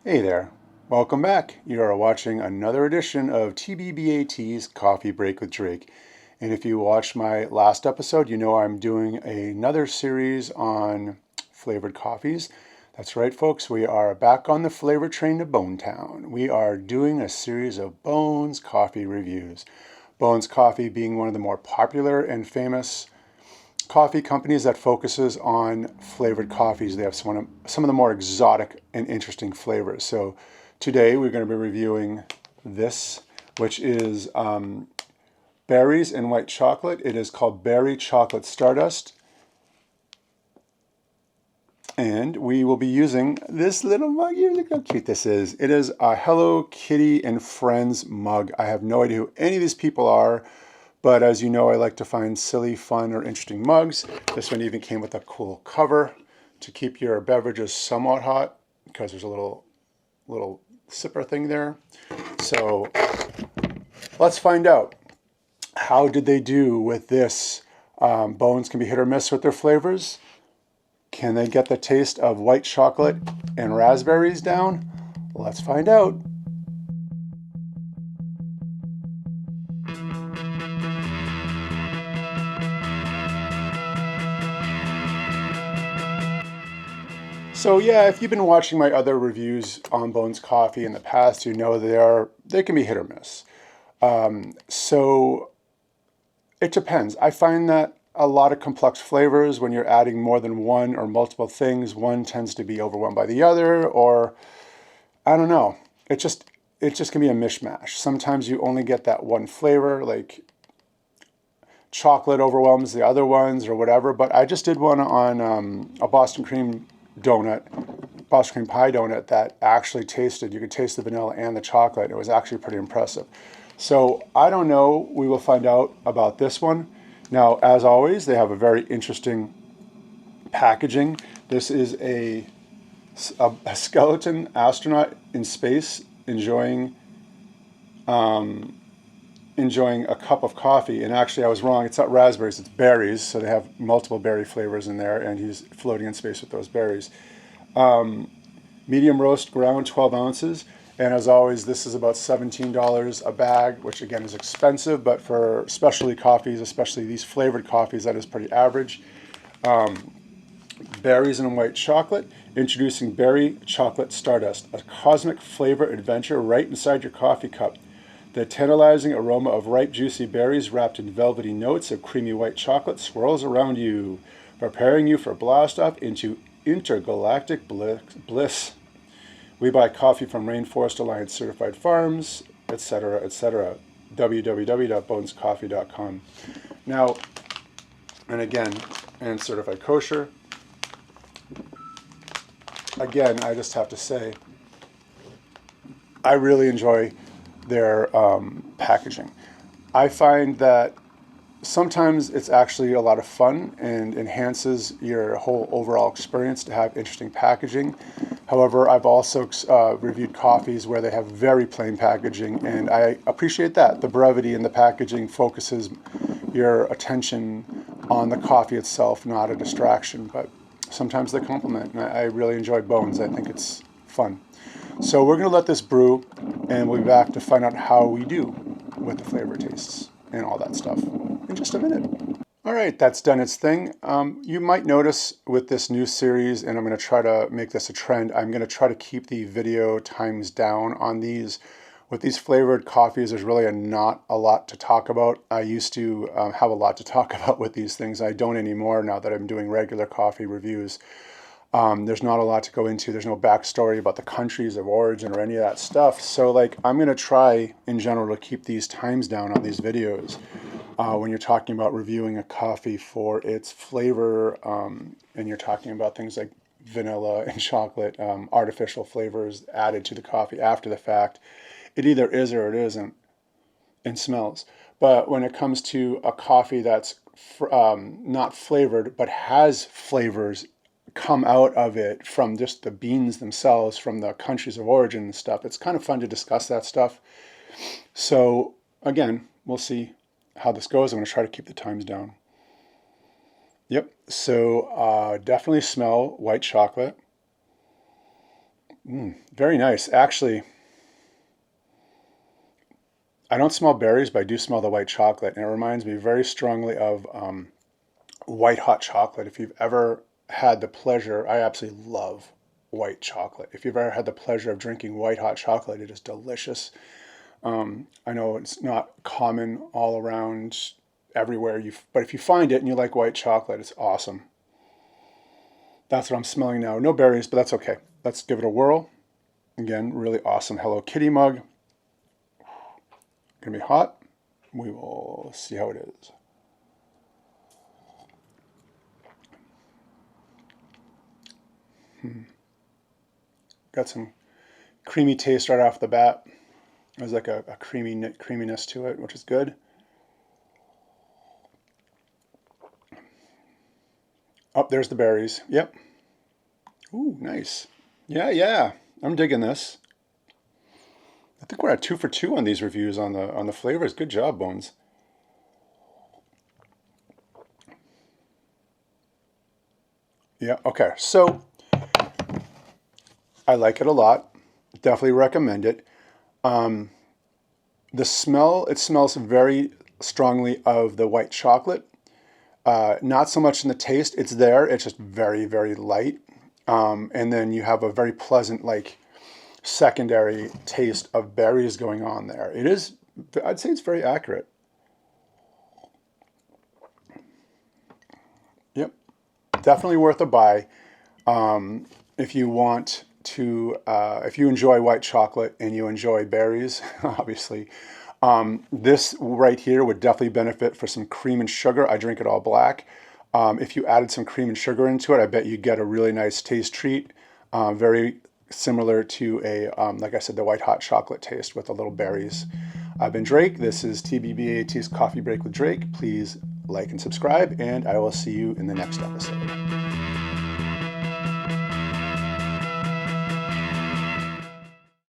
Hey there, welcome back. You are watching another edition of TBBAT's Coffee Break with Drake. And if you watched my last episode, you know I'm doing another series on flavored coffees. That's right, folks, we are back on the flavor train to Bonetown. We are doing a series of Bones Coffee reviews. Bones Coffee being one of the more popular and famous coffee companies that focuses on flavored coffees. They have some of the more exotic and interesting flavors. So today we're going to be reviewing this, which is berries and white chocolate. It is called Berry Chocolate Stardust. And we will be using this little mug here. Look how cute this is. It is a Hello Kitty and Friends mug. I have no idea who any of these people are. But as you know, I like to find silly, fun, or interesting mugs. This one even came with a cool cover to keep your beverages somewhat hot because there's a little sipper thing there. So let's find out. How did they do with this? Bones can be hit or miss with their flavors. Can they get the taste of white chocolate and raspberries down? Let's find out. So yeah, if you've been watching my other reviews on Bones Coffee in the past, you know they can be hit or miss. So it depends. I find that a lot of complex flavors, when you're adding more than one or multiple things, one tends to be overwhelmed by the other, or I don't know. It just can be a mishmash. Sometimes you only get that one flavor, like chocolate overwhelms the other ones or whatever. But I just did one on a Boston cream pie donut that actually tasted, you could taste the vanilla and the chocolate. It was actually pretty impressive. So I don't know. We will find out about this one. Now, as always, they have a very interesting packaging. This is a skeleton astronaut in space enjoying a cup of coffee. And actually, I was wrong. It's not raspberries, it's berries. So they have multiple berry flavors in there, and he's floating in space with those berries. Medium roast ground, 12 ounces. And as always, this is about $17 a bag, which again is expensive, but for specialty coffees, especially these flavored coffees, that is pretty average. Berries and white chocolate. Introducing Berry Chocolate Stardust, a cosmic flavor adventure right inside your coffee cup. The tantalizing aroma of ripe, juicy berries wrapped in velvety notes of creamy white chocolate swirls around you, preparing you for blast off into intergalactic bliss. We buy coffee from Rainforest Alliance certified farms, etc., etc. www.bonescoffee.com. Now, and again, and certified kosher. Again, I just have to say, I really enjoy their packaging. I find that sometimes it's actually a lot of fun and enhances your whole overall experience to have interesting packaging. However, I've also reviewed coffees where they have very plain packaging, and I appreciate that. The brevity in the packaging focuses your attention on the coffee itself, not a distraction, but sometimes they complement, and I really enjoy Bones. I think it's fun. So we're going to let this brew, and we'll be back to find out how we do with the flavor tastes and all that stuff in just a minute. All right, that's done its thing. You might notice with this new series, and I'm going to try to make this a trend, I'm going to try to keep the video times down on these. With these flavored coffees, there's really not a lot to talk about. I used to have a lot to talk about with these things. I don't anymore now that I'm doing regular coffee reviews. There's not a lot to go into. There's no backstory about the countries of origin or any of that stuff. So like, I'm going to try in general to keep these times down on these videos. When you're talking about reviewing a coffee for its flavor, and you're talking about things like vanilla and chocolate, artificial flavors added to the coffee after the fact, it either is or it isn't in smells. But when it comes to a coffee that's not flavored but has flavors come out of it from just the beans themselves, from the countries of origin and stuff, it's kind of fun to discuss that stuff. So again, we'll see how this goes. I'm going to try to keep the times down. Yep. So definitely smell white chocolate. Very nice. Actually, I don't smell berries, but I do smell the white chocolate, and it reminds me very strongly of white hot chocolate. If you've ever had the pleasure, I absolutely love white chocolate. If you've ever had the pleasure of drinking white hot chocolate, it is delicious. I know it's not common all around everywhere, but if you find it and you like white chocolate, it's awesome. That's what I'm smelling now. No berries, but that's okay. Let's give it a whirl. Again, really awesome Hello Kitty mug. Gonna be hot. We will see how it is. Got some creamy taste right off the bat. There's like a creaminess to it, which is good. Oh, there's the berries. Yep. Ooh, nice. Yeah. I'm digging this. I think we're at 2 for 2 on these reviews on the flavors. Good job, Bones. Yeah. Okay. So I like it a lot. Definitely recommend it. The smell, it smells very strongly of the white chocolate. Not so much in the taste. It's there. It's just very, very light. And then you have a very pleasant, like, secondary taste of berries going on there. It is, I'd say it's very accurate. Yep. Definitely worth a buy. If you want to, if you enjoy white chocolate and you enjoy berries, obviously, this right here would definitely benefit for some cream and sugar. I drink it all black. If you added some cream and sugar into it, I bet you get a really nice taste treat. Very similar to a, like I said, the white hot chocolate taste with a little berries. I've been Drake. This is TBBAT's Coffee Break with Drake. Please like and subscribe, and I will see you in the next episode.